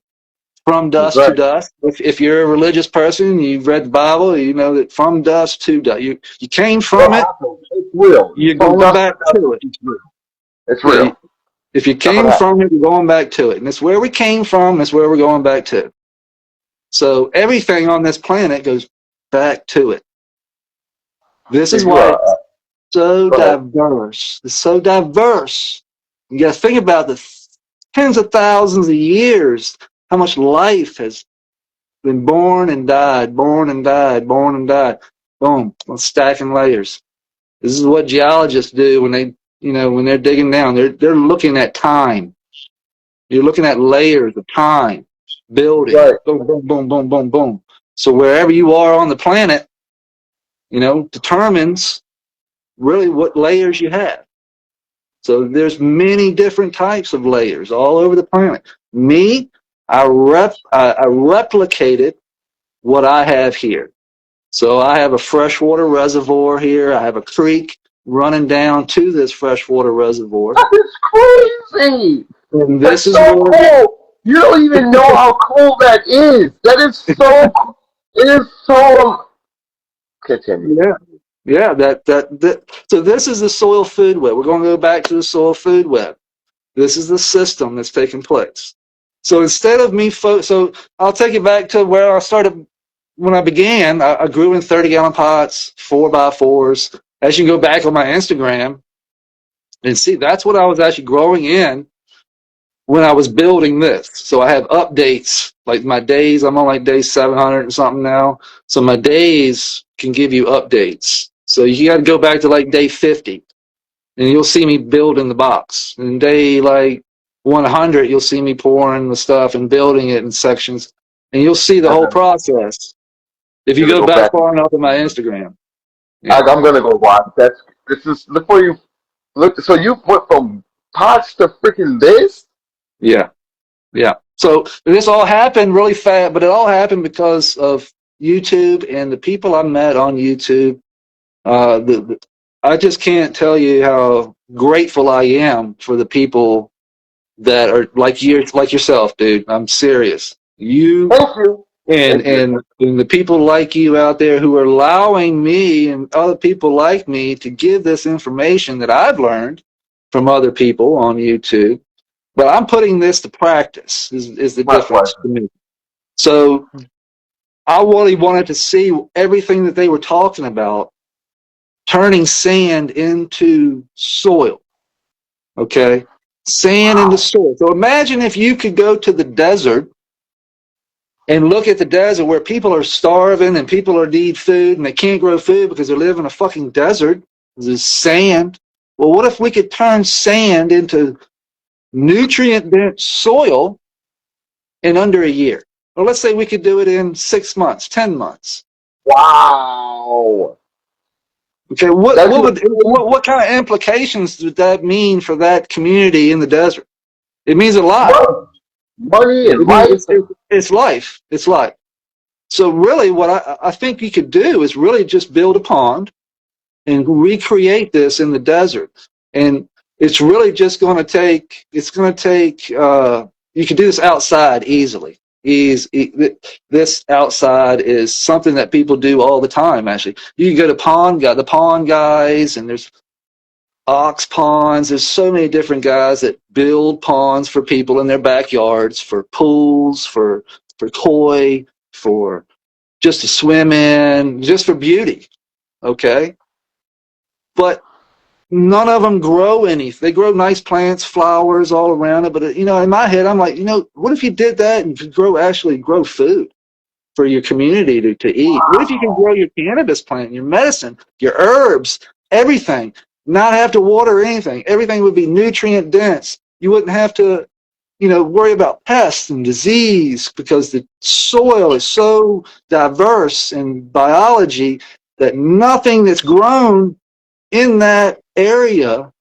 S5: from dust to dust. If you're a religious person, you've read the Bible, you know that from dust to dust. You came from it.
S4: It's real.
S5: You're going back to it.
S4: It's real.
S5: If you came from it, you're going back to it. And it's where we came from, it's where we're going back to. So everything on this planet goes back to it. This is why it's so diverse. It's so diverse. You got to think about the tens of thousands of years, how much life has been born and died, born and died, born and died. Boom, stacking layers. This is what geologists do when they, when they're digging down. They're looking at time. You're looking at layers of time, building. Right. Boom, boom, boom, boom, boom, boom. So wherever you are on the planet, determines really what layers you have. So there's many different types of layers all over the planet. Me, I replicated what I have here. So I have a freshwater reservoir here. I have a creek running down to this freshwater reservoir.
S4: That is crazy.
S5: And this is
S4: so cool. You don't even know how cool that is. That is so cool. It is so... Continue.
S5: Yeah. So this is the soil food web. We're going to go back to the soil food web. This is the system that's taking place. So instead of me, so I'll take it back to where I started when I began. I grew in 30-gallon pots, 4x4s. As you go back on my Instagram and see, that's what I was actually growing in when I was building this. So I have updates, like my days. I'm on like day 700 and something now. So my days can give you updates. So you got to go back to like day 50, and you'll see me building the box. And day like 100, you'll see me pouring the stuff and building it in sections, and you'll see the whole process if you go back far enough on my Instagram.
S4: Yeah. I'm gonna go watch. This is before you look. So you went from pots to freaking this.
S5: Yeah. So this all happened really fast, but it all happened because of YouTube and the people I met on YouTube. I just can't tell you how grateful I am for the people that are like yourself, dude. I'm serious.
S4: Thank you.
S5: And the people like you out there who are allowing me and other people like me to give this information that I've learned from other people on YouTube. But I'm putting this to practice is the difference to me. So I really wanted to see everything that they were talking about, turning sand into soil. Okay? Sand in the soil. So imagine if you could go to the desert and look at the desert where people are starving and people are need food and they can't grow food because they live in a fucking desert. There's sand. Well, what if we could turn sand into nutrient-dense soil in under a year? Well, let's say we could do it in 6 months, 10 months.
S4: Wow.
S5: Okay, what kind of implications would that mean for that community in the desert? It means a lot.
S4: Money and life.
S5: It's life. It's life. So really what I think you could do is really just build a pond and recreate this in the desert. And it's really just going to take, you can do this outside easily. This outside is something that people do all the time, actually. You can go to the pond guys, and there's ox ponds. There's so many different guys that build ponds for people in their backyards, for pools, for koi, for just to swim in, just for beauty. Okay? But none of them grow anything. They grow nice plants, flowers all around it. But, in my head, I'm like, what if you did that and could actually grow food for your community to eat? What if you can grow your cannabis plant, your medicine, your herbs, everything, not have to water anything? Everything would be nutrient dense. You wouldn't have to, worry about pests and disease because the soil is so diverse in biology that nothing that's grown in that area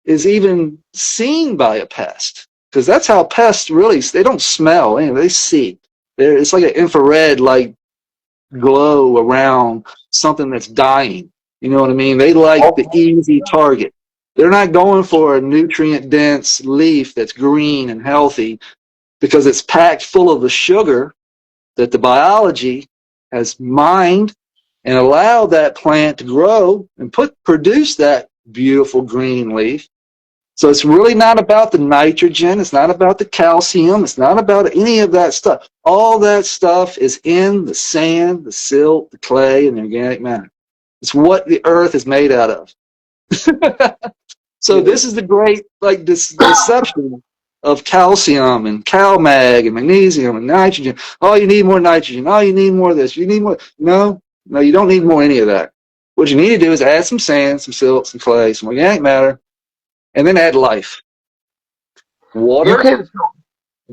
S5: is even seen by a pest, because that's how pests really, they don't smell, they see. It's like an infrared glow around something that's dying. You know what I mean? They like the easy target. They're not going for a nutrient dense leaf that's green and healthy because it's packed full of the sugar that the biology has mined and allowed that plant to grow and produce that beautiful green leaf. So it's really not about the nitrogen. It's not about the calcium. It's not about any of that stuff. All that stuff is in the sand, the silt, the clay, and the organic matter. It's what the earth is made out of. So this is the great, this deception of calcium and CalMag and magnesium and nitrogen. Oh, you need more nitrogen. Oh, you need more of this. You need more. No, you don't need more any of that. What you need to do is add some sand, some silt, some clay, some organic matter, and then add life. Water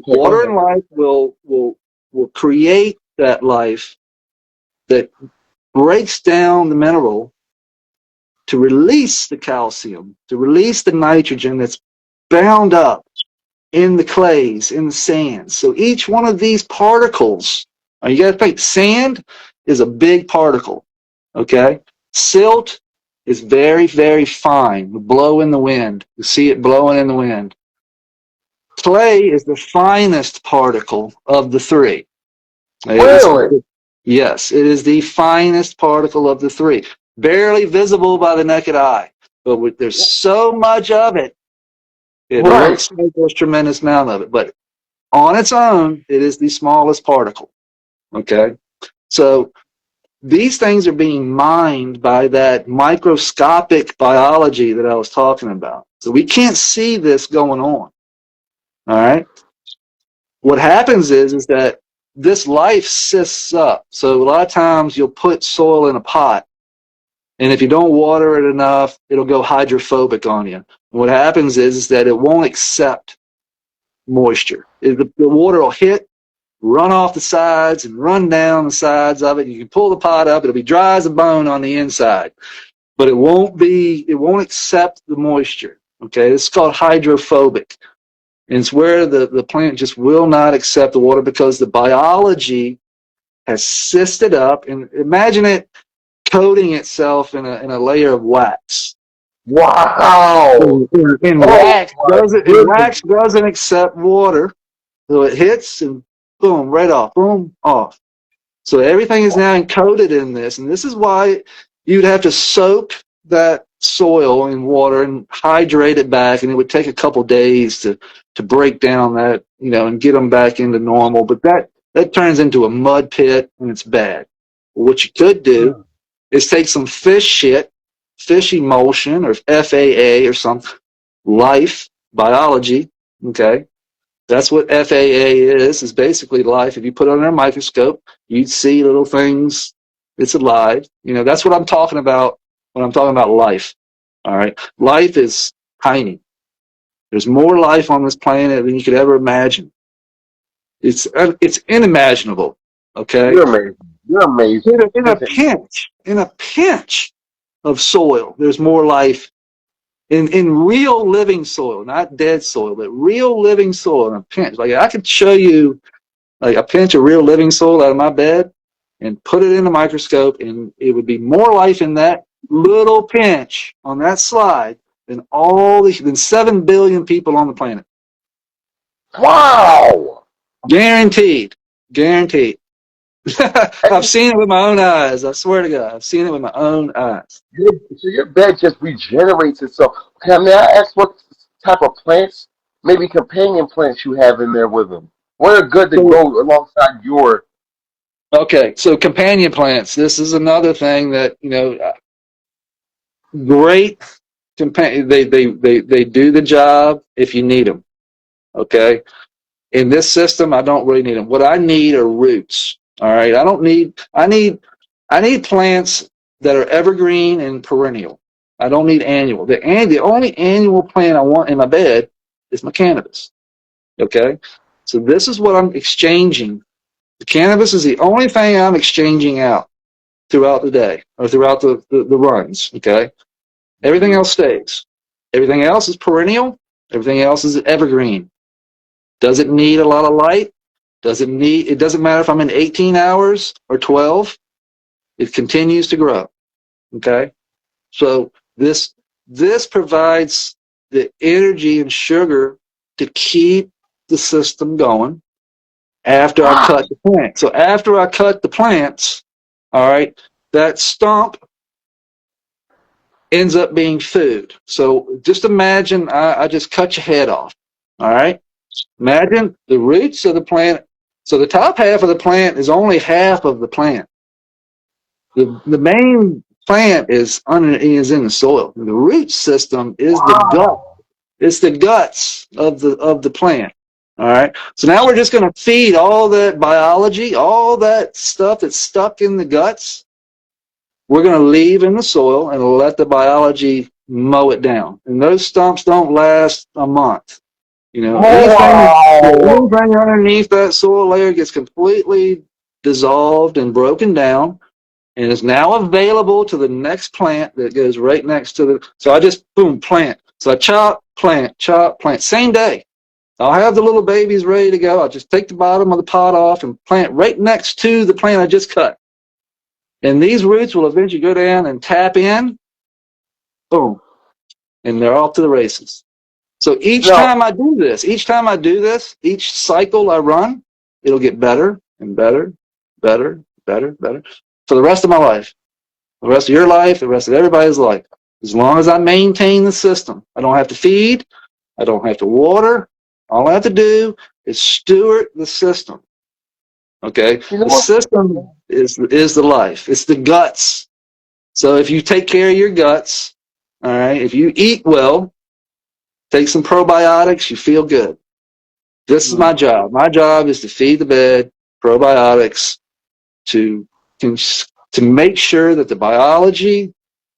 S5: and life will create that life that breaks down the mineral to release the calcium, to release the nitrogen that's bound up in the clays, in the sands. So each one of these particles, you got to think, sand is a big particle, okay? Silt is very, very fine. You blow in the wind. You see it blowing in the wind. Clay is the finest particle of the three.
S4: Really?
S5: Yes, it is the finest particle of the three. Barely visible by the naked eye. But there's so much of it, it looks like there's a tremendous amount of it. But on its own, it is the smallest particle. Okay? So these things are being mined by that microscopic biology that I was talking about. So we can't see this going on. All right? What happens is that this life sifts up. So a lot of times you'll put soil in a pot, and if you don't water it enough, it'll go hydrophobic on you. And what happens is that it won't accept moisture. The water will hit, run off the sides, and run down the sides of it. You can pull the pot up. It'll be dry as a bone on the inside. But it won't accept the moisture. Okay, this is called hydrophobic. And it's where the plant just will not accept the water because the biology has sifted up. And imagine it coating itself in a layer of wax.
S4: Wow!
S5: And wax doesn't accept water, so it hits and boom, right off, boom, off. So everything is now encoded in this, and this is why you'd have to soak that soil in water and hydrate it back, and it would take a couple days to break down that, and get them back into normal. But that turns into a mud pit, and it's bad. What you could do is take some fish emulsion or FAA or some life, biology. Okay, that's what FAA is basically life. If you put it under a microscope, you'd see little things. It's alive. That's what I'm talking about when I'm talking about life. All right, life is tiny. There's more life on this planet than you could ever imagine. It's unimaginable. Okay,
S4: You're amazing. You're amazing.
S5: In a pinch of soil, there's more life. In real living soil, not dead soil, but real living soil in a pinch. Like I could show you like a pinch of real living soil out of my bed and put it in a microscope, and it would be more life in that little pinch on that slide than 7 billion people on the planet.
S4: Wow.
S5: Guaranteed. I've seen it with my own eyes. I swear to God, I've seen it with my own eyes.
S4: So your bed just regenerates itself. May I ask what type of plants, maybe companion plants you have in there with them? What are good to go alongside your?
S5: Okay, so companion plants. This is another thing that great companion. They do the job if you need them. Okay, in this system, I don't really need them. What I need are roots. All right, I need plants that are evergreen and perennial. I don't need annual. The only annual plant I want in my bed is my cannabis. Okay, so this is what I'm exchanging. The cannabis is the only thing I'm exchanging out throughout the day or throughout the runs. Okay, everything else stays. Everything else is perennial. Everything else is evergreen. Does it need a lot of light? It doesn't matter if I'm in 18 hours or 12. It continues to grow. Okay? So this provides the energy and sugar to keep the system going after I cut the plant. So after I cut the plants, all right, that stump ends up being food. So just imagine I just cut your head off. All right? Imagine the roots of the plant. So the top half of the plant is only half of the plant. The main plant is in the soil. The root system is the gut. It's the guts of the plant. All right. So now we're just going to feed all that biology, all that stuff that's stuck in the guts. We're going to leave in the soil and let the biology mow it down. And those stumps don't last a month. Anything underneath that soil layer gets completely dissolved and broken down and is now available to the next plant that goes right next to so I just, plant. So I chop, plant, same day. I'll have the little babies ready to go. I'll just take the bottom of the pot off and plant right next to the plant I just cut. And these roots will eventually go down and tap in, boom, and they're off to the races. So each time I do this, each cycle I run, it'll get better and better for the rest of my life, the rest of your life, the rest of everybody's life. As long as I maintain the system, I don't have to feed, I don't have to water. All I have to do is steward the system. Okay, the system is the life. It's the guts. So if you take care of your guts, all right, if you eat well. Take some probiotics, you feel good. This is my job. My job is to feed the bed probiotics to make sure that the biology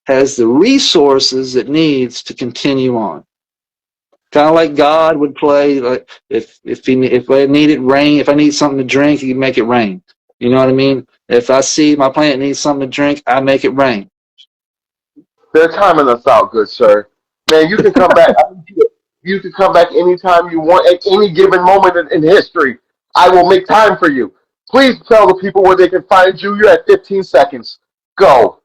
S5: has the resources it needs to continue on. Kind of like God would play, like if I needed rain, if I need something to drink, He can make it rain. You know what I mean? If I see my plant needs something to drink, I make it rain.
S4: They're timing us out, good sir. Man, you can come back. You can come back anytime you want, at any given moment in history. I will make time for you. Please tell the people where they can find you. You're at 15 seconds. Go.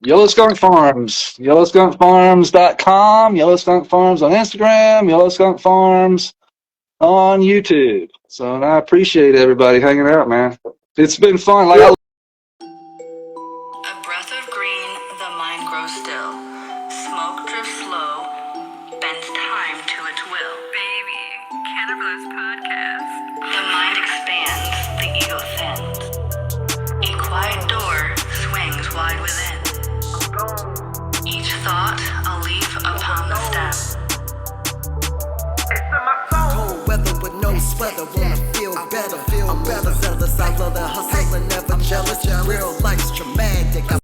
S5: Yellow Skunk Farms. YellowSkunkFarms.com. Yellow Skunk Farms on Instagram. Yellow Skunk Farms on YouTube. So I appreciate everybody hanging out, man. It's been fun.
S1: A breath of green, the mind grows still. Smoke drifts slow, bends time to its will.
S2: Baby, Canna Brothers Podcast.
S1: The mind expands, the ego thins. A quiet door swings wide within. Each thought a leaf upon the stem.
S3: better zealous. I love the hustle and never jealous. Real life's traumatic.